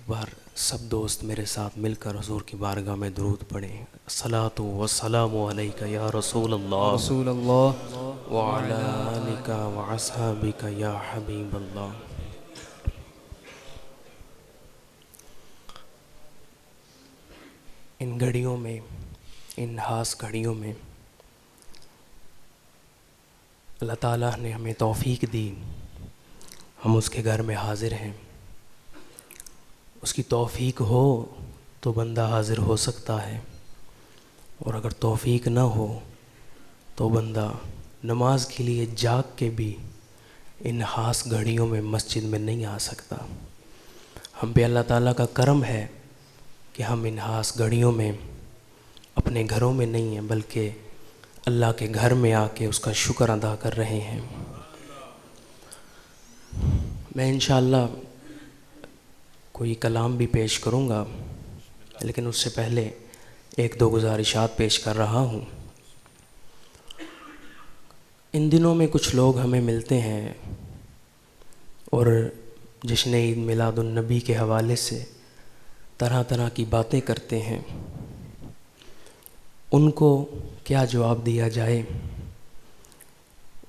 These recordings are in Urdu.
بار سب دوست میرے ساتھ مل کر حضور کی بارگاہ میں درود پڑھیں۔ الصلاۃ والسلام علیک یا رسول اللہ وعلی آلک واصحابک یا حبیب اللہ۔ ان گھڑیوں میں، ان خاص گھڑیوں میں اللہ تعالیٰ نے ہمیں توفیق دی، ہم اس کے گھر میں حاضر ہیں۔ اس کی توفیق ہو تو بندہ حاضر ہو سکتا ہے، اور اگر توفیق نہ ہو تو بندہ نماز کے لیے جاگ کے بھی ان خاص گھڑیوں میں مسجد میں نہیں آ سکتا۔ ہم پہ اللہ تعالیٰ کا کرم ہے کہ ہم ان خاص گھڑیوں میں اپنے گھروں میں نہیں ہیں، بلکہ اللہ کے گھر میں آ کے اس کا شکر ادا کر رہے ہیں۔ میں انشاءاللہ کوئی کلام بھی پیش کروں گا، لیکن اس سے پہلے ایک دو گزارشات پیش کر رہا ہوں۔ ان دنوں میں کچھ لوگ ہمیں ملتے ہیں اور جشن عید میلاد النبی کے حوالے سے طرح طرح کی باتیں کرتے ہیں۔ ان کو کیا جواب دیا جائے؟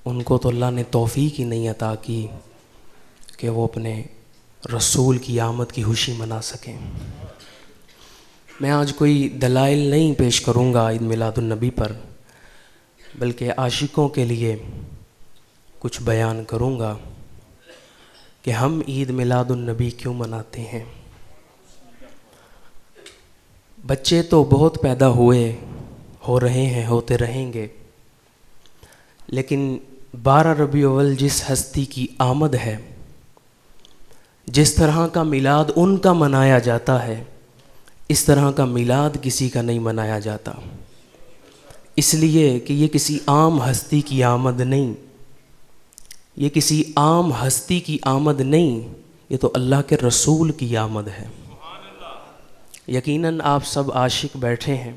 ان کو تو اللہ نے توفیق ہی نہیں عطا کی کہ وہ اپنے رسول کی آمد کی خوشی منا سکیں۔ میں آج کوئی دلائل نہیں پیش کروں گا عید میلاد النبی پر، بلکہ عاشقوں کے لیے کچھ بیان کروں گا کہ ہم عید میلاد النبی کیوں مناتے ہیں۔ بچے تو بہت پیدا ہو رہے ہیں، ہوتے رہیں گے، لیکن 12 ربیع الاول جس ہستی کی آمد ہے، جس طرح کا میلاد ان کا منایا جاتا ہے، اس طرح کا میلاد کسی کا نہیں منایا جاتا، اس لیے کہ یہ کسی عام ہستی کی آمد نہیں، یہ کسی عام ہستی کی آمد نہیں، یہ تو اللہ کے رسول کی آمد ہے۔ یقیناً آپ سب عاشق بیٹھے ہیں،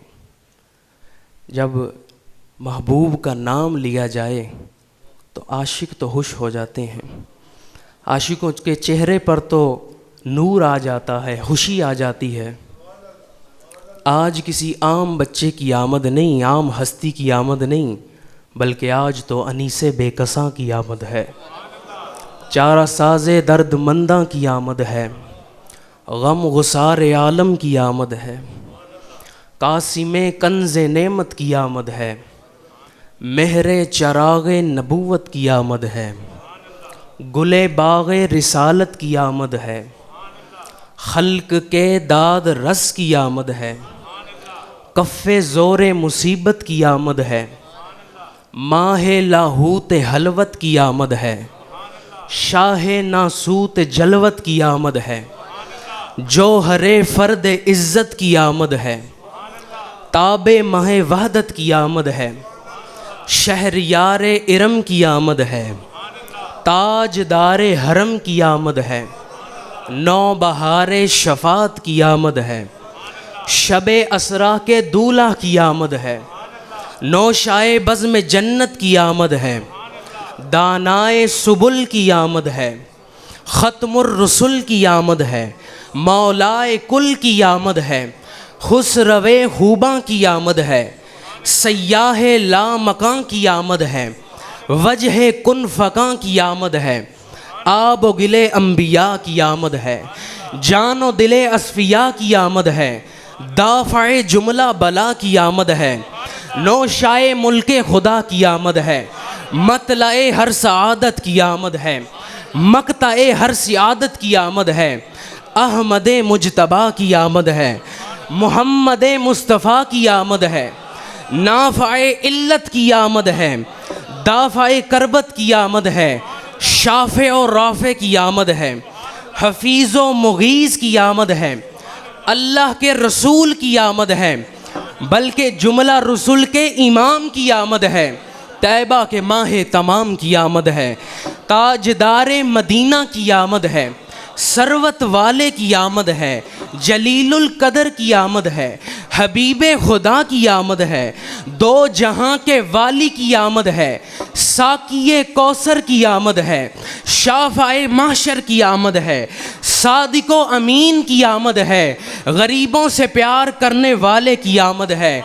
جب محبوب کا نام لیا جائے تو عاشق تو خوش ہو جاتے ہیں، عاشقوں کے چہرے پر تو نور آ جاتا ہے، خوشی آ جاتی ہے۔ آج کسی عام بچے کی آمد نہیں، عام ہستی کی آمد نہیں، بلکہ آج تو انیس بے کساں کی آمد ہے، چارہ ساز درد منداں کی آمد ہے، غم غسار عالم کی آمد ہے، قاسم کنز نعمت کی آمد ہے، مہر چراغ نبوت کی آمد ہے، گل باغ رسالت کی آمد ہے، خلق کے داد رس کی آمد ہے، کف زور مصیبت کی آمد ہے، ماہ لاہوت حلوت کی آمد ہے، شاہ ناسوت جلوت کی آمد ہے، جوہر فرد عزت کی آمد ہے، تاب ماہ وحدت کی آمد ہے، شہریار ارم کی آمد ہے، تاجدار حرم کی آمد ہے، نو بہار شفاعت کی آمد ہے، شب اسرا کے دولہ کی آمد ہے، نوشائے بزم جنت کی آمد ہے، دانائے سبل کی آمد ہے، ختم الرسل کی آمد ہے، مولائے کل کی آمد ہے، خسرو خوباں کی آمد ہے، سیاح لامکاں کی آمد ہے، وجہ کن فکاں کی آمد ہے، آب و گل انبیاء کی آمد ہے، جان و دل اصفیاء کی آمد ہے، دافع جملہ بلا کی آمد ہے، نوشائے ملک خدا کی آمد ہے، مطلع ہر سعادت کی آمد ہے، مقطع ہر سعادت کی آمد ہے، احمد مجتبیٰ کی آمد ہے، محمد مصطفیٰ کی آمد ہے، نافع علت کی آمد ہے، دافع کربت کی آمد ہے، شافع و رافع کی آمد ہے، حفیظ و مغیث کی آمد ہے، اللہ کے رسول کی آمد ہے، بلکہ جملہ رسول کے امام کی آمد ہے، طیبہ کے ماہ تمام کی آمد ہے، تاجدار مدینہ کی آمد ہے، ثروت والے کی آمد ہے، جلیل القدر کی آمد ہے، حبیب خدا کی آمد ہے، دو جہاں کے والی کی آمد ہے، ساقی کوثر کی آمد ہے، شافع محشر کی آمد ہے، صادق و امین کی آمد ہے، غریبوں سے پیار کرنے والے کی آمد ہے،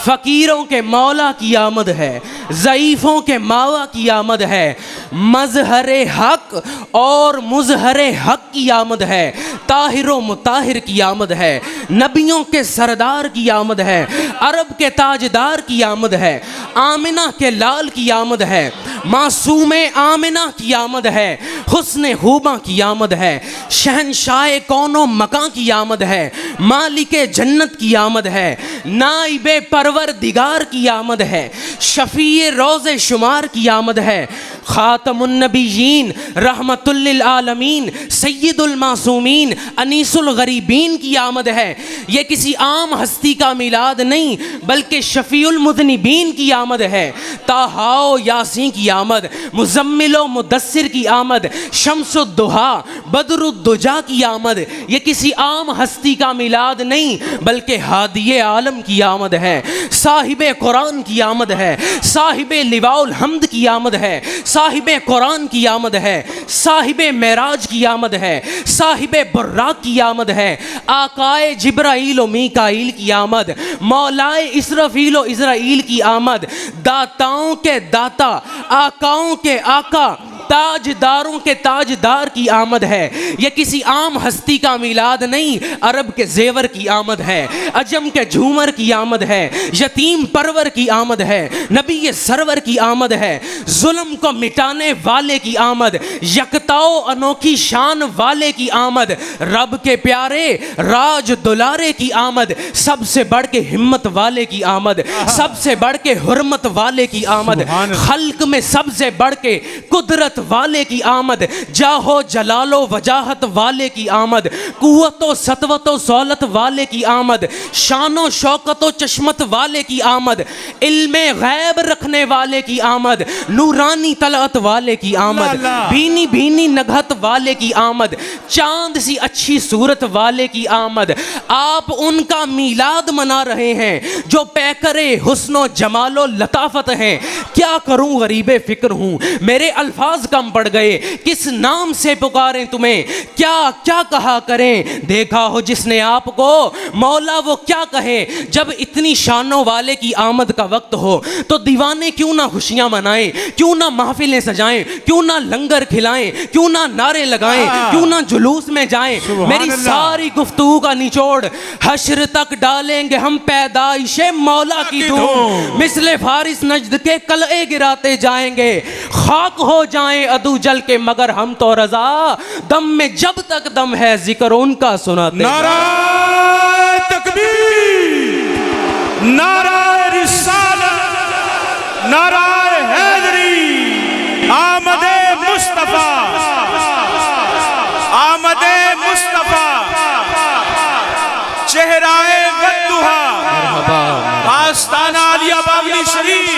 فقیروں کے مولا کی آمد ہے، ضعیفوں کے ماوا کی آمد ہے، مظہر حق اور مظہر حق کی آمد ہے، طاہر و مطہر کی آمد ہے، نبیوں کے سردار کی آمد ہے، عرب کے تاجدار کی آمد ہے، آمنہ کے لال کی آمد ہے، معصوم آمنہ کی آمد ہے، حسن خوباں کی آمد ہے، شہنشاہ کون و مکاں کی آمد ہے، مالک جنت کی آمد ہے، نائب پروردگار کی آمد ہے، شفیع روز شمار کی آمد ہے، خاتم النبیین رحمت للعالمین سید المعصومین انیس الغریبین کی آمد ہے۔ یہ کسی عام ہستی کا میلاد نہیں بلکہ شفیع المذنبین کی آمد ہے، طٰہٰ و یاسین کی آمد، مزمل و مدثر کی آمد، شمس الضحیٰ بدر الدجیٰ کی آمد۔ یہ کسی عام ہستی کا میلاد نہیں بلکہ ہادی عالم کی آمد ہے، صاحب قرآن کی آمد ہے، صاحب لواء الحمد کی آمد ہے، صاحب قرآن کی آمد ہے، صاحب معراج کی آمد ہے، صاحب براق کی آمد ہے، آقائے جبرائیل و میکائیل کی آمد، مولائے اسرافیل و اسرائیل کی آمد، داتاؤں کے داتا، آقاؤں کے آقا، تاجداروں کے تاجدار کی آمد ہے۔ یہ کسی عام ہستی کا میلاد نہیں، عرب کے زیور کی آمد ہے، عجم کے جھومر کی آمد ہے، یتیم پرور کی آمد ہے، نبی سرور کی آمد ہے، ظلم کو مٹانے والے کی آمد، یکتا و انوکھی شان والے کی آمد، رب کے پیارے راج دلارے کی آمد، سب سے بڑھ کے ہمت والے کی آمد، سب سے بڑھ کے حرمت والے کی آمد، خلق میں سب سے بڑھ کے قدرت والے کی آمد، جاہ و جلال و وجاہت والے کی آمد، قوت و سطوت و سہولت والے کی آمد، شان و شوکت و چشمت والے کی آمد، علم غیب رکھنے والے کی آمد، نورانی طلعت والے کی آمد، بھینی بھینی نگہت والے کی آمد، چاند سی اچھی صورت والے کی آمد۔ آپ ان کا میلاد منا رہے ہیں جو پیکر حسن و جمال و لطافت ہیں۔ کیا کروں غریب فکر ہوں، میرے الفاظ کم پڑ گئے، کس نام سے پکاریں تمہیں، کیا کیا کہا کریں، دیکھا ہو جس نے آپ کو مولا وہ کیا کہے۔ جب اتنی شانوں والے کی آمد کا وقت ہو تو دیوانے کیوں نہ خوشیاں منائیں، کیوں نہ محفلیں سجائیں، کیوں نہ لنگر کھلائیں، کیوں نہ نعرے لگائیں، کیوں نہ جلوس میں جائیں۔ میری ساری گفتگو کا نچوڑ، حشر تک ڈالیں گے ہم پیدائش مولا کی دھوم، مثل فارس نجد کے قلعے گراتے جائیں گے، خاک ہو جائیں عدو جل کے مگر ہم تو رضا، دم میں جب تک دم ہے ذکر ان کا سناتے۔ نعرہ تکبیر، نعرہ رسالت، نعرہ حیدری، آمد مصطفیٰ، آمد مصطفیٰ، چہرہ والضحیٰ، آستانہ علیہ باغلی شریف۔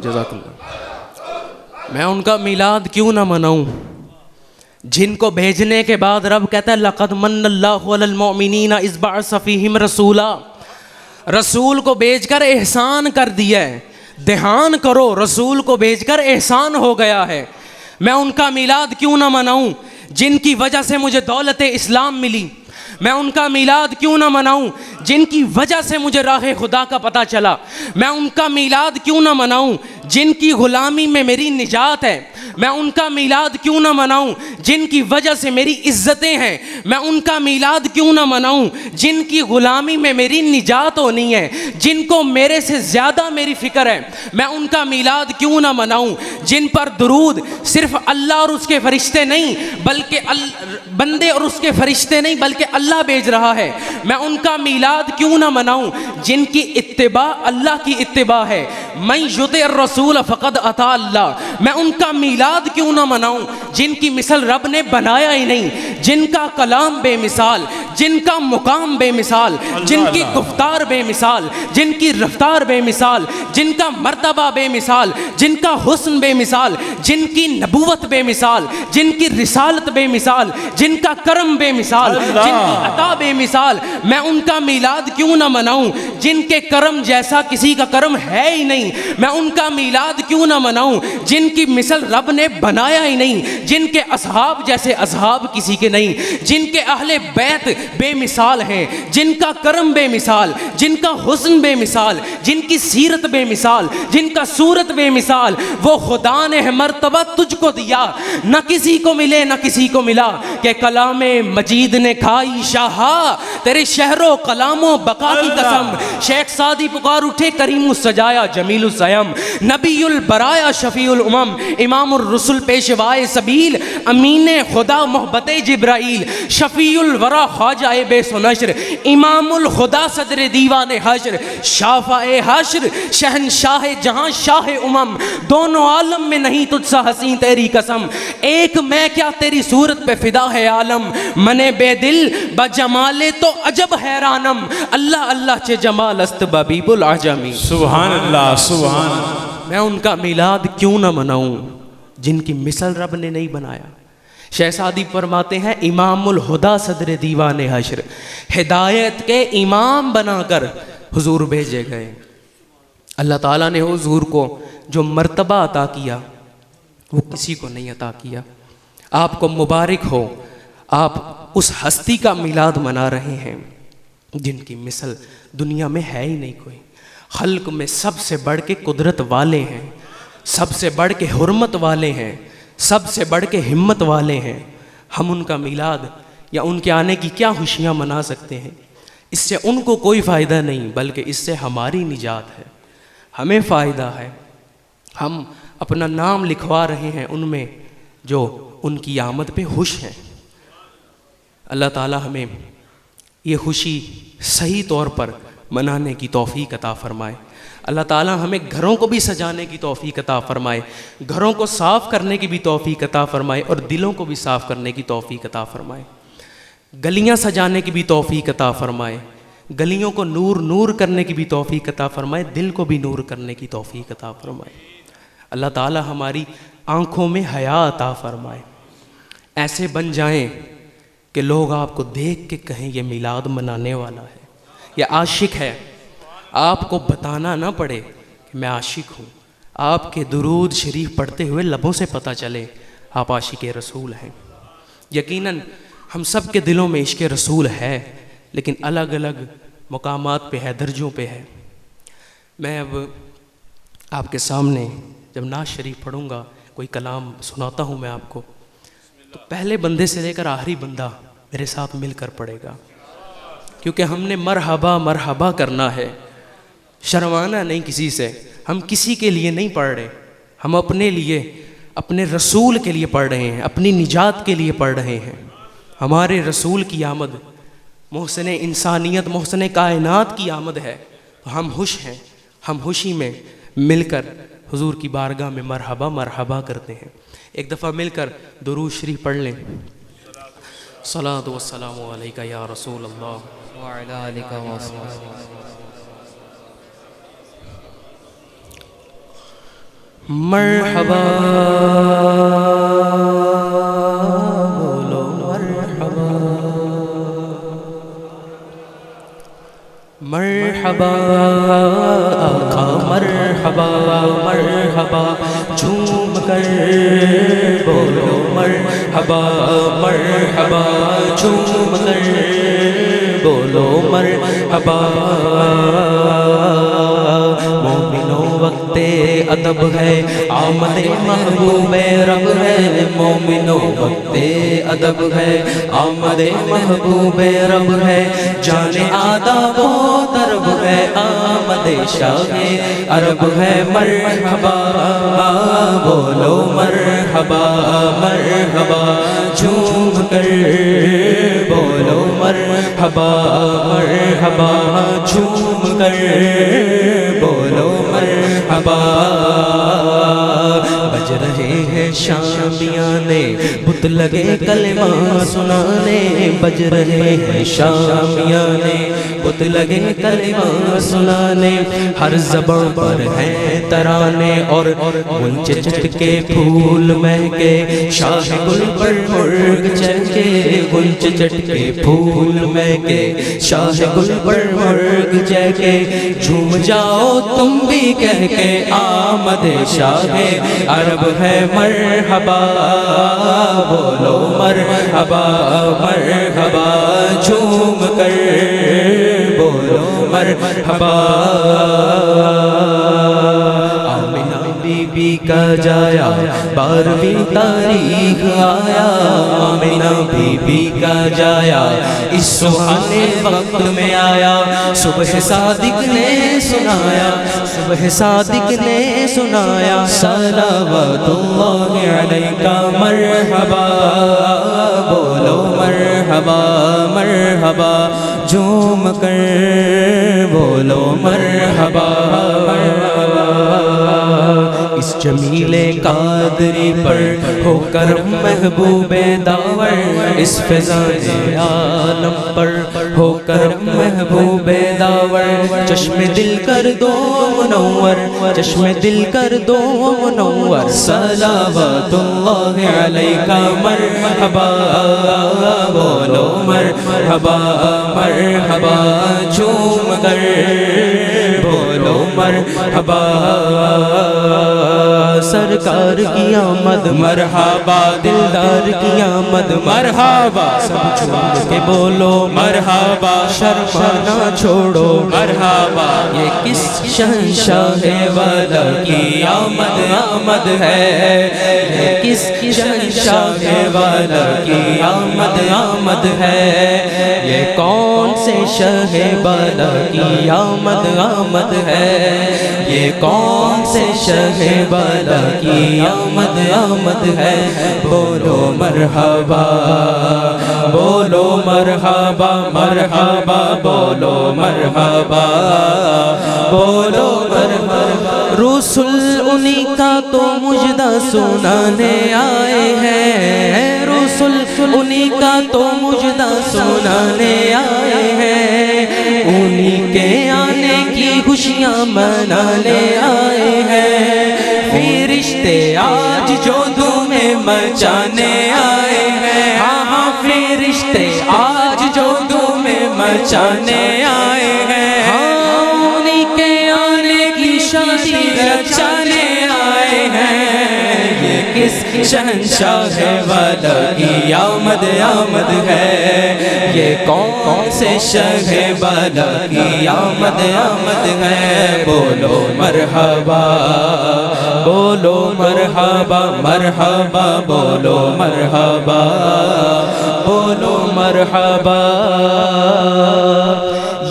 جزاک اللہ۔ میں ان کا میلاد کیوں نہ مناؤں جن کو بھیجنے کے بعد رب کہتا ہے لَقَدْ مَنَّ اللَّهُ عَلَى الْمُؤْمِنِينَ إِذْ بَعَثَ فِيهِمْ رَسُولًا۔ رسول کو بھیج کر احسان کر دیا ہے، دھیان کرو، رسول کو بھیج کر احسان ہو گیا ہے۔ میں ان کا میلاد کیوں نہ مناؤں جن کی وجہ سے مجھے دولت اسلام ملی، میں ان کا میلاد کیوں نہ مناؤں جن کی وجہ سے مجھے راہ خدا کا پتہ چلا، میں ان کا میلاد کیوں نہ مناؤں جن کی غلامی میں میری نجات ہے، میں ان کا میلاد کیوں نہ مناؤں جن کی وجہ سے میری عزتیں ہیں، میں ان کا میلاد کیوں نہ مناؤں جن کی غلامی میں میری نجات ہونی ہے، جن کو میرے سے زیادہ میری فکر ہے، میں ان کا میلاد کیوں نہ مناؤں جن پر درود صرف اللہ اور اس کے فرشتے نہیں بلکہ بندے اور اس کے فرشتے نہیں بلکہ اللہ بھیج رہا ہے، میں ان کا میلاد کیوں نہ مناؤں جن کی اتباع اللہ کی اتباع ہے، من یطع الرسول فقد اطاع اللہ، میں ان کا میلاد میلاد کیوں نہ مناؤں جن کی مثل رب نے بنایا ہی نہیں، جن کا کلام بے مثال، جن کا مقام بے مثال، جن کی گفتار بے مثال، جن کی رفتار بے مثال، جن کا مرتبہ بے مثال، جن کا حسن بے مثال، جن کی نبوت بے مثال، جن کی رسالت بے مثال، جن کا کرم بے مثال، جن کی عطا بے مثال، میں ان کا میلاد کیوں نہ مناؤں جن کے کرم جیسا کسی کا کرم ہے ہی نہیں، میں ان کا میلاد کیوں نہ مناؤں جن کی مثل رب نے بنایا ہی نہیں، جن کے اصحاب جیسے اصحاب کسی کے نہیں، جن کے اہل بیت بے مثال ہیں، جن کا کرم بے مثال، جن کا حسن بے مثال، جن کی سیرت بے مثال، جن کا صورت بے مثال، وہ خدا نے مرتبہ تجھ کو دیا، نہ کسی کو ملے نہ کسی کو ملا، کہ کلام مجید نے کھائی شاہا تیرے شہر و کلام و بقا کی قسم۔ شیخ سعدی پکار اٹھے کریم السجایا جمیل السیم، نبی البرایا شفیع الامم، امام الرسل پیشوائے سبیل، امین خدا محبت جبرائیل، شفیع الورا خواجہ بے سنشر، امام الخدا صدر دیوان حشر، شافع حشر شہنشاہ جہاں شاہ امم، دونوں عالم میں نہیں تجھ سا حسین تیری قسم، ایک میں کیا تیری صورت پہ فدا ہے عالم، منے بے دل بجمال تو عجب حیرانم، اللہ اللہ چے جمال است ببیب العجمی۔ سبحان اللہ سبحان اللہ۔ میں ان کا میلاد کیوں نہ مناؤں جن کی مثل رب نے نہیں بنایا۔ شہزادی فرماتے ہیں امام الہدا صدر دیوان حشر، ہدایت کے امام بنا کر حضور بھیجے گئے۔ اللہ تعالیٰ نے حضور کو جو مرتبہ عطا کیا وہ کسی کو نہیں عطا کیا۔ آپ کو مبارک ہو، آپ اس ہستی کا میلاد منا رہے ہیں جن کی مثل دنیا میں ہے ہی نہیں کوئی، خلق میں سب سے بڑھ کے قدرت والے ہیں، سب سے بڑھ کے حرمت والے ہیں، سب سے بڑھ کے ہمت والے ہیں۔ ہم ان کا میلاد یا ان کے آنے کی کیا خوشیاں منا سکتے ہیں؟ اس سے ان کو کوئی فائدہ نہیں بلکہ اس سے ہماری نجات ہے، ہمیں فائدہ ہے۔ ہم اپنا نام لکھوا رہے ہیں ان میں جو ان کی آمد پہ خوش ہیں۔ اللہ تعالی ہمیں یہ خوشی صحیح طور پر منانے کی توفیق عطا فرمائے۔ اللہ تعالیٰ ہمیں گھروں کو بھی سجانے کی توفیق عطا فرمائے، گھروں کو صاف کرنے کی بھی توفیق عطا فرمائے اور دلوں کو بھی صاف کرنے کی توفیق عطا فرمائے، گلیاں سجانے کی بھی توفیق عطا فرمائے، گلیوں کو نور نور کرنے کی بھی توفیق عطا فرمائے، دل کو بھی نور کرنے کی توفیق عطا فرمائے۔ اللہ تعالیٰ ہماری آنکھوں میں حیا عطا فرمائے، ایسے بن جائیں کہ لوگ آپ کو دیکھ کے کہیں یہ میلاد منانے والا ہے، یہ عاشق ہے، آپ کو بتانا نہ پڑے کہ میں عاشق ہوں، آپ کے درود شریف پڑھتے ہوئے لبوں سے پتہ چلے آپ عاشق رسول ہیں۔ یقیناً ہم سب کے دلوں میں عشق رسول ہے لیکن الگ الگ مقامات پہ ہے، درجوں پہ ہے۔ میں اب آپ کے سامنے جب نعت شریف پڑھوں گا، کوئی کلام سناتا ہوں میں آپ کو، تو پہلے بندے سے لے کر آخری بندہ میرے ساتھ مل کر پڑھے گا، کیونکہ ہم نے مرحبا مرحبا کرنا ہے، شرمانا نہیں کسی سے۔ ہم کسی کے لیے نہیں پڑھ رہے، ہم اپنے لیے، اپنے رسول کے لیے پڑھ رہے ہیں، اپنی نجات کے لیے پڑھ رہے ہیں۔ ہمارے رسول کی آمد محسن انسانیت، محسن کائنات کی آمد ہے، تو ہم خوش ہیں، ہم خوشی میں مل کر حضور کی بارگاہ میں مرحبا مرحبا کرتے ہیں۔ ایک دفعہ مل کر درود شریف پڑھ لیں۔ صلاۃ والسلام علیکہ یا رسول اللہ وعلی آلک وصحبہ۔ مرحبا بولو مرحبا، مرحبا آقا مرحبا، مرحبا جھوم کر بولو مرحبا، مرحبا جھوم کر بولو مرحبا۔ مومنوں وقت ادب ہے آمد محبوب رب ہے، مومنوں وقت ادب ہے آمد محبوب رب ہے، جان آداب و طرب ہے آمد شاہ عرب ہے۔ مرحبا بولو مرحبا، مرحبا جھوم کر بولو مرحبا، مرحبا جھوم کر بولو مرحبا۔ بج رہے ہیں شامیانے بت لگے کلمہ سنانے بج رہے ہیں شامیانے بت لگے کلمہ سنانے ہر زبان پر ہیں ترانے اور غنچ چٹ کے پھول مہکے شاہ گل پر مرغ چہکے غنچ چٹ کے پھول مہکے شاہ گل پر مرغ چہکے جھوم جاؤ تم بھی کہہ کے آمد شاہ عرب ہے مرحبا بولو مرحبا مرحبا جھوم کر بولو مرحبا آمنہ بی بی کا جایا 12ویں تاریخ آیا آمنہ بی بی کا جایا اس سہانے وقت میں آیا صبح صادق نے سنایا صبح صادق نے سنایا صلوات اللہ علیکہ مرحبا بولو مرحبا مرحبا جھوم کر بولو مرحبا اس جمیل قادری پر ہو کرم محبوب داور اس فضائے عالم پر ہو کرم محبوب داور چشم دل کر دو منور چشم دل کر دو منور صلوات اللہ علیکہ مرحبا بولو مرحبا مرحبا جھوم کر بولو مرحبا سرکار کی آمد مرحبا دلدار کی آمد مرحبا سب چھوڑ کے بولو مرحبا شرمانا چھوڑو مرحبا یہ کس شہنشاہ والا کی آمد آمد ہے یہ کس شہنشاہ والا کی آمد آمد ہے یہ کون سے شہ والا کی آمد آمد ہے یہ کون سے شہ والا کی آمد آمد ہے بولو مرحبا بولو مرحبا مرحبا بولو مرحبا بولو مرحبا رسول انہی کا تو مجدہ سنانے آئے ہیں رسول انہی کا تو مجدہ سنانے آئے ہیں انہی کے آنے کی خوشیاں منانے آئے ہیں فرشتے آج جو دھومیں مچانے آئے ہیں ہاں فرشتے آج جو دھومیں مچانے آئے ہیں انہی کے آنے کی شادی رچانے آئے ہیں یہ کس شہنشاہ والا کی آمد آمد ہے یہ کون سے شہ والا کی آمد آمد ہے بولو مرحبا بولو مرحبا مرحبا بولو مرحبا بولو مرحبا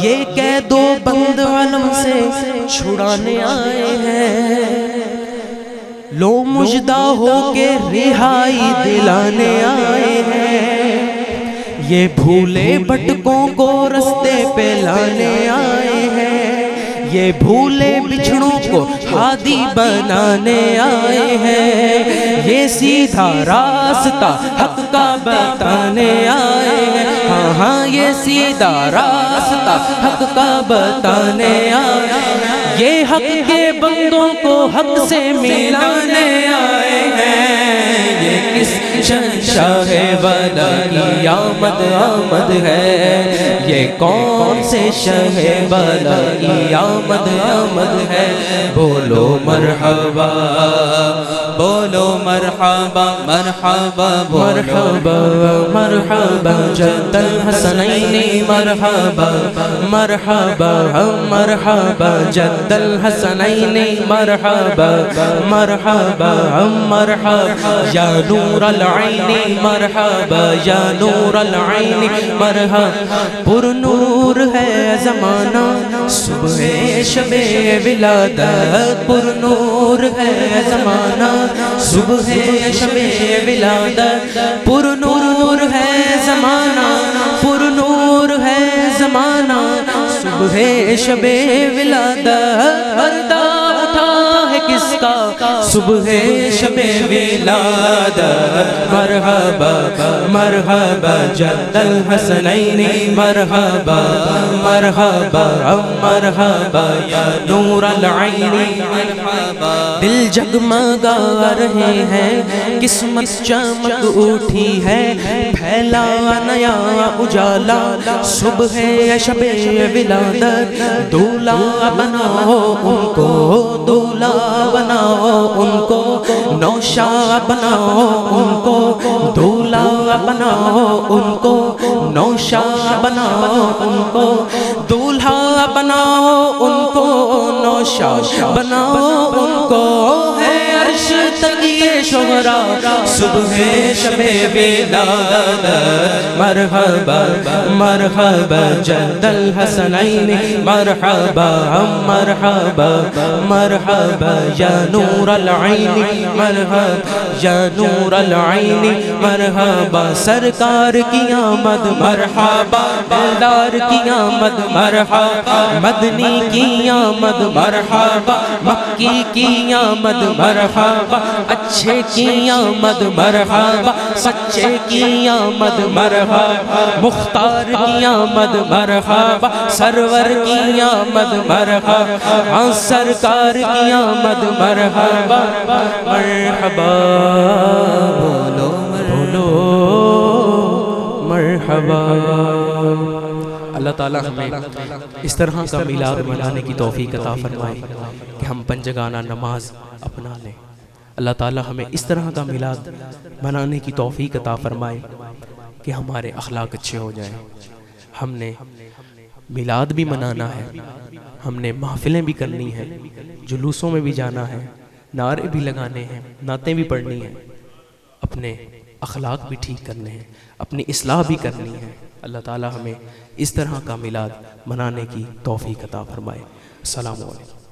یہ قید و بند عالم سے چھڑانے آئے ہیں لو مجدہ ہو کے رہائی دلانے آئے ہیں یہ بھولے بھٹکوں کو رستے پہ لانے آئے ہیں یہ بھولے بچھڑوں کو ہادی بنانے آئے ہیں یہ سیدھا راستہ حق کا بتانے آئے ہیں ہاں ہاں یہ سیدھا راستہ حق کا بتانے آئے ہیں یہ حق کے بندوں کو حق سے ملانے آئے ہیں یہ کس شہنشاہ والا کی آمد آمد ہے یہ کون سے شہ والا کی آمد آمد ہے بولو مرحبا بولو مرحبا مرحبا مرحبا مرحبا جد الحسنین مرحبا مرحبا مرحبا جد الحسنین مرحبا مرحبا مرحبا یا نور العین مرحبا یا نور العین مرحبا پر نور ہے زمانہ صبح شب ولادت پر نور ہے زمانہ صبح شب ولادت پر نور ہے زمانہ پر نور ہے زمانہ صبح شب ولادت پردہ اٹھا ہے کس کا صبح شب ولادت مرحبا مرحبا جد الحسنین مرحبا مرحبا مرحبا یا نور العین مرحبا دل جگمگا رہے ہیں قسمت چمک اٹھی ہے پھیلا نیا اجالا صبح شب ولادت دولہا بناؤ ان کو دولہا بناؤ ان کو نوشا بناؤ ان کو دولہا بناؤ ان کو نوشا بناؤ ان کو دولہا بناؤ ان کو نوشا بناؤ ان کو ہے عرش تک یہ شہرا صبح شب ولادت مرحبا مرحبا جد الحسنین مرحبا مرحبا مرحبا یا نور العین مرحبا یا نور العین مرحبا سرکار کی آمد مرحبا دلدار کی آمد مرحبا مدنی کی آمد مرحبا مکی کی آمد مرحبا اچھے کی آمد مرحبا سچے کی آمد مرحبا مختار کی آمد مرحبا سرور کی آمد مرحبا سرکار کی آمد مرحبا مرحبا بولو بولو مرحبا اللہ تعالیٰ ہمیں اس طرح کا میلاد منانے کی توفیق عطا فرمائے کہ ہم پنجگانہ نماز اپنا لیں۔ اللہ تعالیٰ ہمیں اس طرح کا میلاد منانے کی توفیق عطا فرمائے کہ ہمارے اخلاق اچھے ہو جائیں۔ ہم نے میلاد بھی منانا ہے، ہم نے محفلیں بھی کرنی ہیں، جلوسوں میں بھی جانا ہے، نعرے بھی لگانے ہیں، نعتیں بھی پڑھنی ہیں، اپنے اخلاق بھی ٹھیک کرنے ہیں، اپنی اصلاح بھی کرنی ہے۔ اللہ تعالیٰ ہمیں اس طرح کا میلاد منانے کی توفیق عطا فرمائے۔ السلام علیکم۔